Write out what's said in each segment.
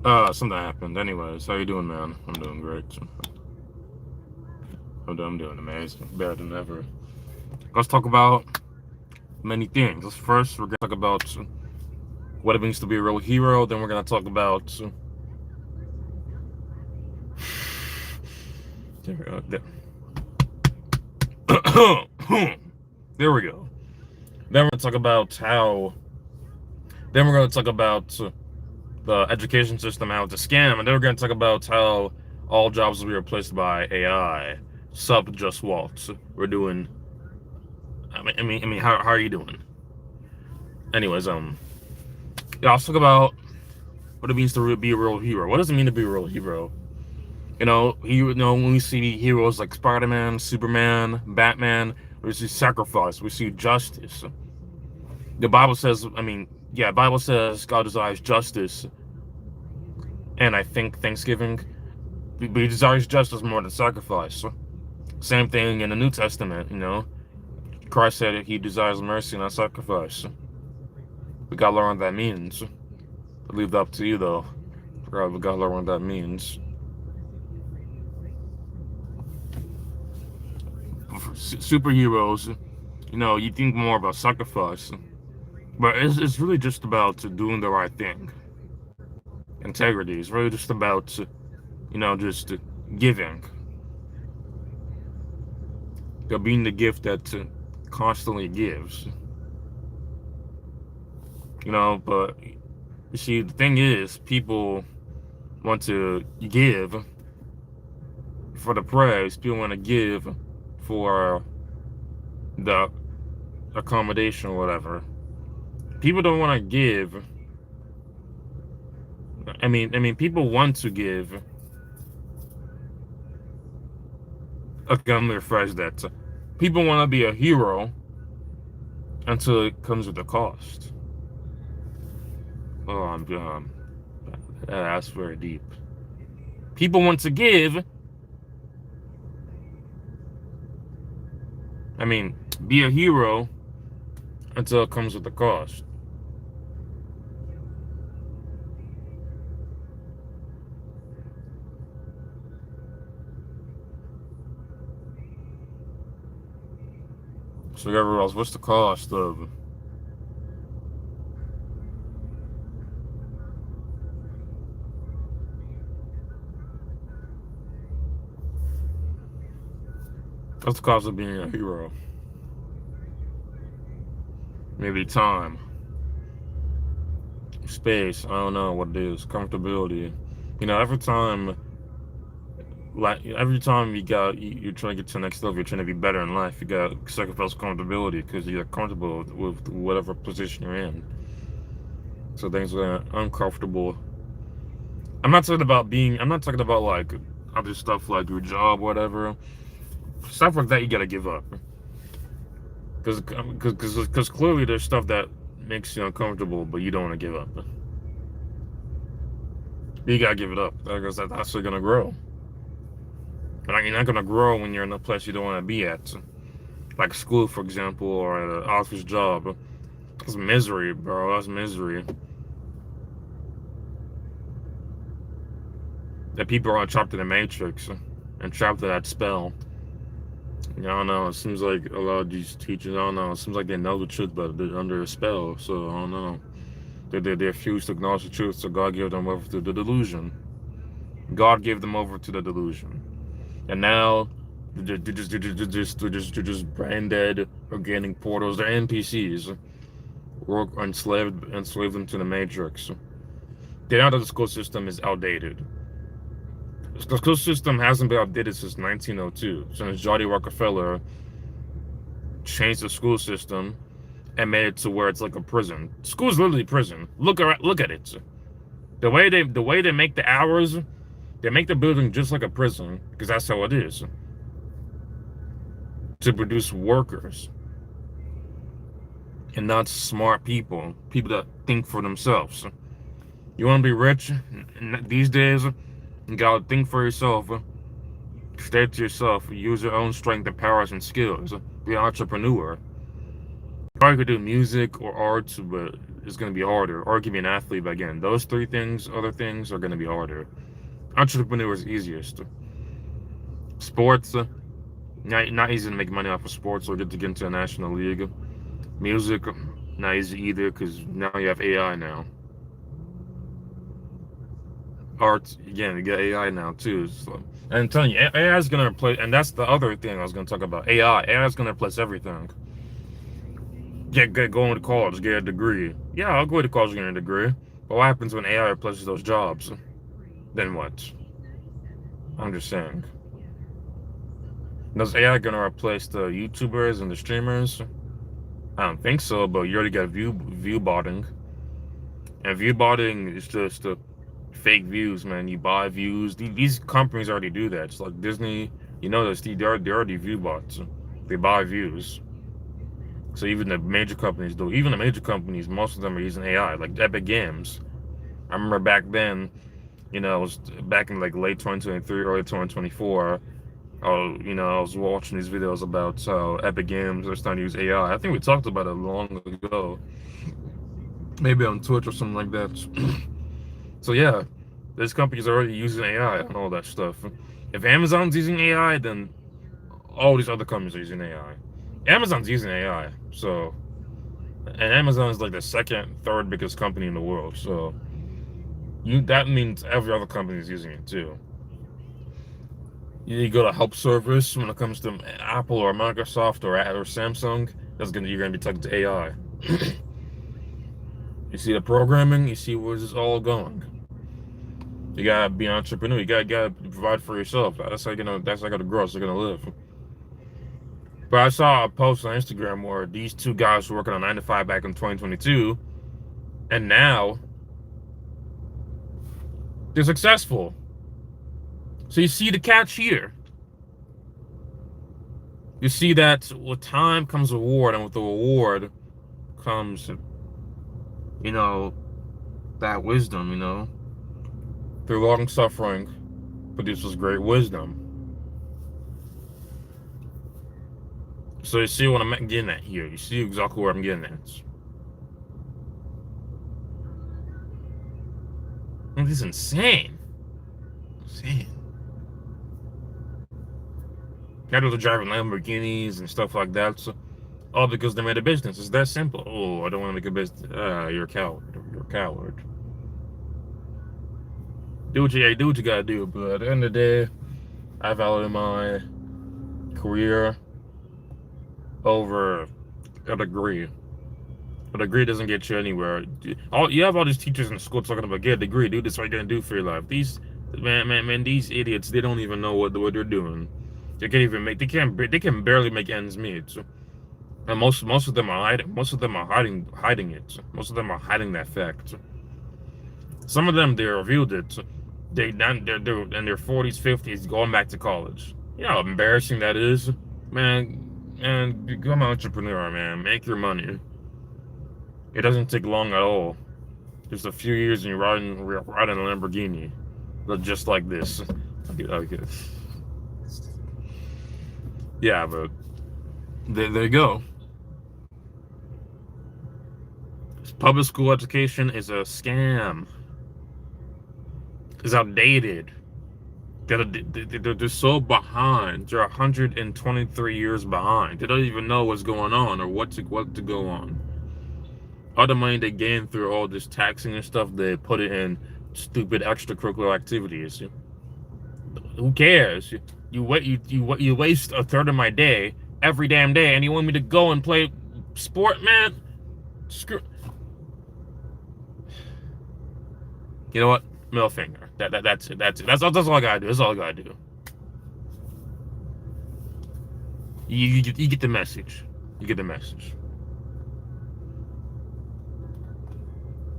Something happened. Anyways, how you doing, man? I'm doing great. I'm doing amazing, better than ever. Let's talk about many things. We're gonna talk about what it means to be a real hero. Then we're gonna talk about there we go. There we go. Then we're gonna talk about how. Then we're gonna talk about the education system, how it's a scam, and then we're gonna talk about how all jobs will be replaced by AI. Sup, just Waltz. We're doing. How are you doing? Anyways, yeah, I'll talk about what it means to be a real hero. What does it mean to be a real hero? When we see heroes like Spider-Man, Superman, Batman, we see sacrifice, we see justice. The Bible says, Bible says God desires justice, and I think Thanksgiving, but He desires justice more than sacrifice. Same thing in the New Testament, Christ said He desires mercy, not sacrifice. We gotta learn what that means. I leave that up to you, though. We gotta learn what that means. For superheroes, you think more about sacrifice, but it's really just about doing the right thing. Integrity is really just about, just giving. Being the gift that constantly gives. But you see, the thing is, people want to give for the praise. People want to give for the accommodation or whatever. People don't want to give. People want to give. Okay, I'm gonna rephrase that. People want to be a hero until it comes with a cost. Oh, that's very deep. People want to give. Be a hero until it comes with a cost. So everyone else, what's the cost of what's the cost of being a hero? Maybe time, space, I don't know what it is, comfortability. Every time you're trying to get to the next level, you're trying to be better in life, you got to sacrifice comfortability because you're comfortable with whatever position you're in. So things are uncomfortable. I'm not talking about like other stuff like your job, whatever. Stuff like that you gotta give up. Because clearly there's stuff that makes you uncomfortable, but you don't want to give up. You gotta give it up because that's actually gonna grow. You're not gonna grow when you're in a place you don't want to be at, like school, for example, or an office job. That's misery, bro. That's misery. That people are trapped in the matrix and trapped in that spell. I don't know. It seems like a lot of these teachers, I don't know. It seems like they know the truth, but they're under a spell. So I don't know. They're fused to acknowledge the truth, so God gave them over to the delusion. God gave them over to the delusion, and now they're just brain dead organic portals. They're NPCs. Work enslave them to the matrix. They know that the school system is outdated. The school system hasn't been updated since 1902, since Johnny Rockefeller changed the school system and made it to where it's like a prison. School's literally prison. Look at it. The way they make the hours, they make the building just like a prison because that's how it is. To produce workers and not smart people that think for themselves. You want to be rich these days? You gotta think for yourself. Stay to yourself. Use your own strength and powers and skills. Be an entrepreneur. You probably could do music or arts, but is going to be harder, or it can be an athlete. But again, those three things, other things, are going to be harder. Entrepreneur is easiest. Sports, not easy to make money off of sports or get to get into a national league. Music, not easy either, because now you have AI now. Art, again, you get AI now too. So, and I'm telling you, AI is going to replace, and that's the other thing I was going to talk about. AI is going to replace everything. Going to college, get a degree. Yeah, I'll go to college and get a degree. But what happens when AI replaces those jobs? Then what? I'm just saying. Is AI gonna replace the YouTubers and the streamers? I don't think so, but you already got view botting. And view botting is just fake views, man. You buy views. These companies already do that. It's like Disney, you know, they're already view bots. They buy views. So even the major companies do. Even the major companies, most of them are using AI, like Epic Games. I remember back then, you know, it was back in like late 2023, early 2024. I was watching these videos about how Epic Games are starting to use AI. I think we talked about it long ago, maybe on Twitch or something like that. So yeah, these companies are already using AI and all that stuff. If Amazon's using AI, then all these other companies are using AI. Amazon's using AI, so, and Amazon is like the second, third biggest company in the world. So that means every other company is using it too. You go to help service when it comes to Apple or Microsoft or Samsung. You're gonna be talking to AI. You see the programming. You see where this is all going. You gotta be an entrepreneur. You gotta provide for yourself. That's how you're gonna grow. So you're gonna live. But I saw a post on Instagram where these two guys were working on 9 to 5 back in 2022, and now they're successful. So you see the catch here. You see that with time comes a reward, and with the reward comes, you know, that wisdom, you know. Through long suffering produces great wisdom. So you see what I'm getting at here. You see exactly where I'm getting at. This is insane. Insane. People are driving Lamborghinis and stuff like that. So, all because they made a business. It's that simple. Oh, I don't want to make a business. You're a coward. You're a coward. Do what you gotta do. But at the end of the day, I value my career over a degree. A degree doesn't get you anywhere. You have all these teachers in school talking about get a degree, dude. That's what you're gonna do for your life. These these idiots, they don't even know what they're doing. They can barely make ends meet. And most of them are hiding. Most of them are hiding it. Most of them are hiding that fact. Some of them, they revealed it. They're in their 40s, 50s, going back to college. You know how embarrassing that is, man. And become an entrepreneur, man. Make your money. It doesn't take long at all. Just a few years and you're riding a Lamborghini, just like this. Okay. Yeah, but there you go. Public school education is a scam. It's outdated. They're so behind. They're 123 years behind. They don't even know what's going on or what to go on. All the money they gain through all this taxing and stuff, they put it in stupid extracurricular activities. Who cares? You waste a third of my day every damn day, and you want me to go and play sport, man? Screw. You know what? Middle finger. That's it. That's all I gotta do. That's all I gotta do. You get the message. You get the message.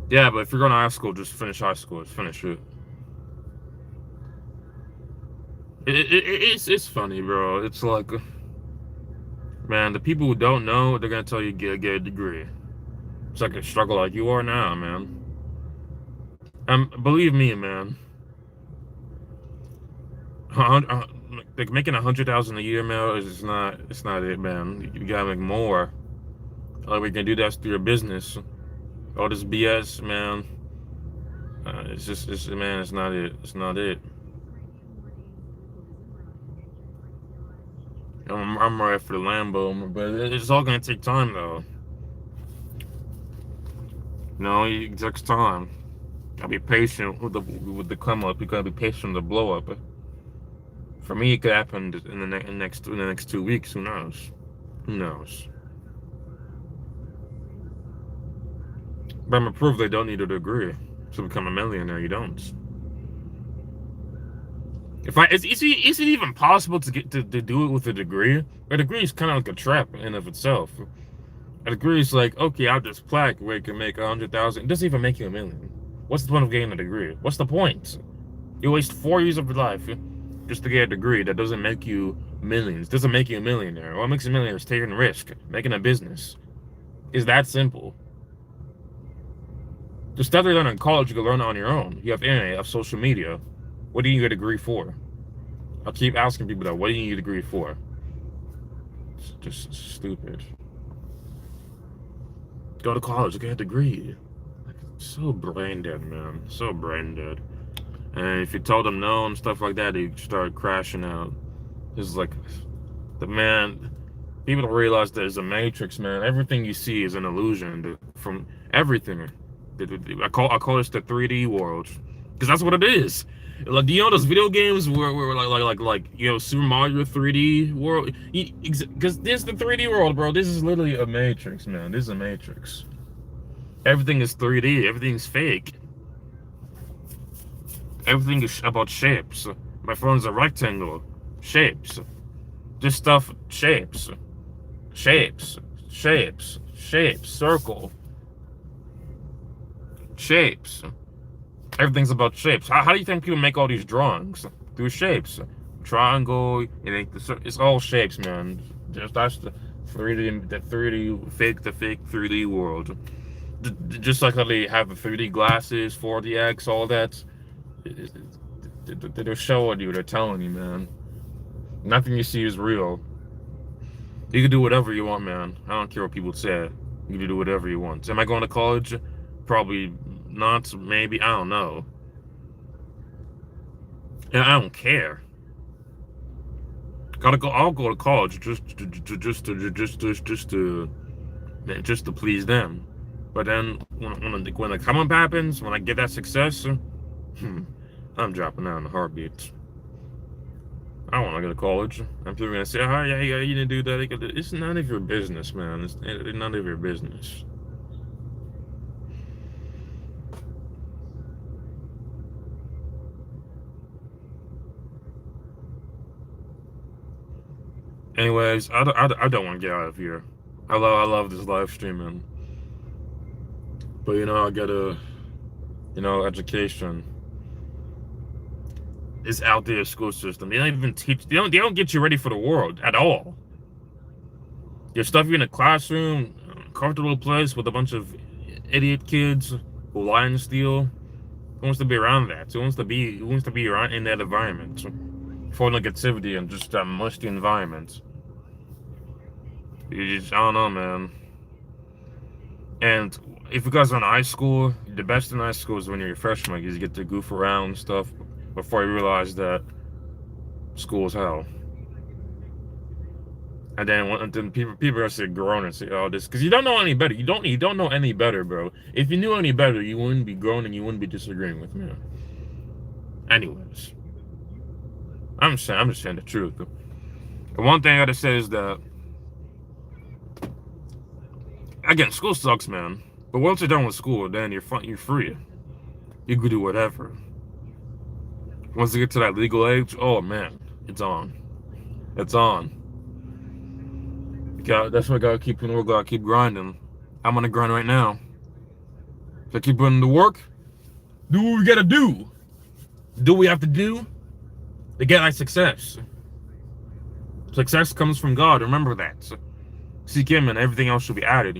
Yeah, but if you're going to high school, just finish high school. Just finish it. It's funny, bro. It's like, man, the people who don't know, they're gonna tell you get a degree. It's like a struggle like you are now, man. Believe me, man. Like making 100,000 a year, man, it's not it, man. You gotta make more. All we can do that's through your business. All this BS, man. Man, it's not it. It's not it. I'm ready for the Lambo, but it's all gonna take time, though. It takes time. Gotta be patient with the come up. You gotta be patient with the blow up. For me, it could happen in the next 2 weeks. Who knows? Who knows? But I'm proof they don't need a degree to become a millionaire. You don't. Is it even possible to do it with a degree? A degree is kind of like a trap in of itself. A degree is like, okay, I'll just plaque where you can make 100,000. It doesn't even make you a million. What's the point of getting a degree? What's the point? You waste 4 years of your life just to get a degree that doesn't make you millions. Doesn't make you a millionaire. What makes you a millionaire is taking a risk, making a business. It's that simple. The stuff they learn in college, you can learn it on your own. You have internet, you have social media. What do you need a degree for? I'll keep asking people that. What do you need a degree for? It's just stupid. Go to college, get a degree. So brain dead, man. So brain dead. And if you told them no and stuff like that, they start crashing out. It's like, people don't realize there's a matrix, man. Everything you see is an illusion from everything. I call this the 3D world, because that's what it is. Like, do you know those video games where Super Mario 3D world? Because this is the 3D world, bro. This is literally a matrix, man. This is a matrix. Everything is 3D. Everything's fake. Everything is about shapes. My phone's a rectangle. Shapes. Just stuff. Shapes. Shapes. Shapes. Shapes. Circle. Shapes. Everything's about shapes. How do you think people make all these drawings? Through shapes. Triangle. It's all shapes, man. That's the 3D, the fake 3D world. Just like how they have the 3D glasses, 4DX, all that. They're showing you. They're telling you, man. Nothing you see is real. You can do whatever you want, man. I don't care what people say. You can do whatever you want. Am I going to college? Probably not. Maybe. I don't know. And I don't care. I'll go to college just to please them. But then when the come up happens, when I get that success, I'm dropping out in a heartbeat. I don't want to go to college. I'm people gonna say, "Oh yeah, you didn't do that." It's none of your business, man. It's none of your business. Anyways, I don't want to get out of here. I love this live streaming, but I gotta, education is out there. School system. They don't even teach. They don't get you ready for the world at all. They stuff you in a classroom, comfortable place with a bunch of idiot kids who lie and steal. Who wants to be around that? Who wants to be around in that environment? For negativity and just that musty environment. I don't know, man. And if you guys are in high school, the best in high school is when you're a freshman, because you get to goof around and stuff before you realize that school is hell. And then people are gonna say grown and say, "Oh, this," because you don't know any better. You don't know any better, bro. If you knew any better, you wouldn't be grown and you wouldn't be disagreeing with me. Anyways, I'm just saying the truth. The one thing I gotta say is that, again, school sucks, man. But once you're done with school, then you're free. You can do whatever. Once you get to that legal age, oh man, it's on. It's on. That's why I gotta keep putting work. Gotta keep grinding. I'm on the grind right now. So keep putting the work. Do what we gotta do. Do what we have to do to get our success. Success comes from God. Remember that. So seek Him, and everything else should be added.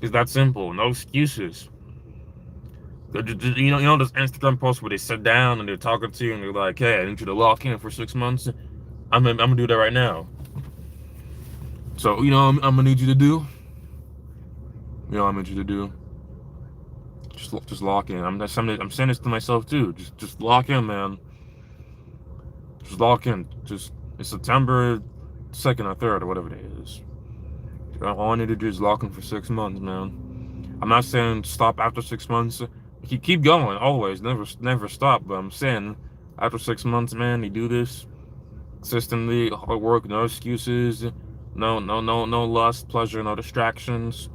It's that simple. No excuses. Those Instagram posts where they sit down and they're talking to you and they're like, "Hey, I need you to lock in for 6 months." I'm gonna do that right now. So I'm gonna need you to do. I'm gonna need you to do. Just lock in. I'm saying this to myself too. Just lock in, man. Just lock in. It's September 2nd or 3rd or whatever it is. All I need to do is lock in for 6 months, man. I'm not saying stop after 6 months. Keep going always. Never stop. But I'm saying after 6 months, man, you do this consistently, hard work, no excuses, no lust, pleasure, no distractions,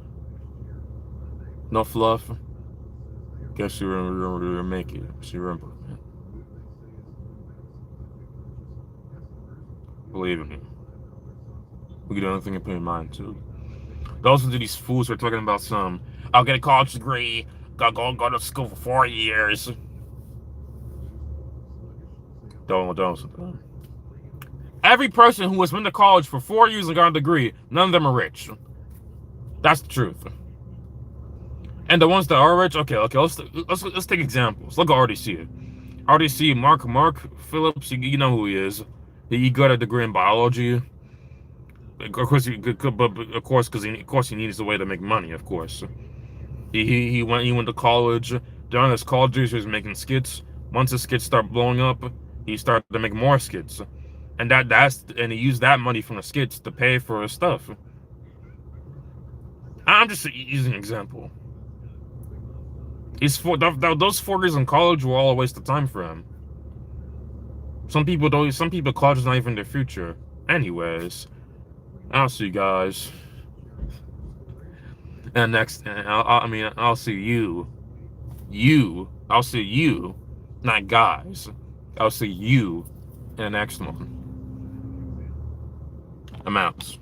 no fluff. Guess you'll make it. Just remember, man. Believe in me. We can do anything you put your mind to. Those are these fools who are talking about I'll get a college degree, go to school for 4 years. Don't. Every person who has been to college for 4 years and got a degree, none of them are rich. That's the truth. And the ones that are rich, okay, let's take examples. Look at RDC. RDC, Mark Phillips, you know who he is. He got a degree in biology. Of course, because he needs a way to make money. Of course, he went to college. During his college years, he was making skits. Once his skits start blowing up, he started to make more skits, and he used that money from the skits to pay for his stuff. I'm just using an example. Those 4 years in college were all a waste of time for him. Some people college is not even their future. Anyways, I'll see you guys. And I'll see you. I'll see you, not guys. I'll see you in the next one. I'm out.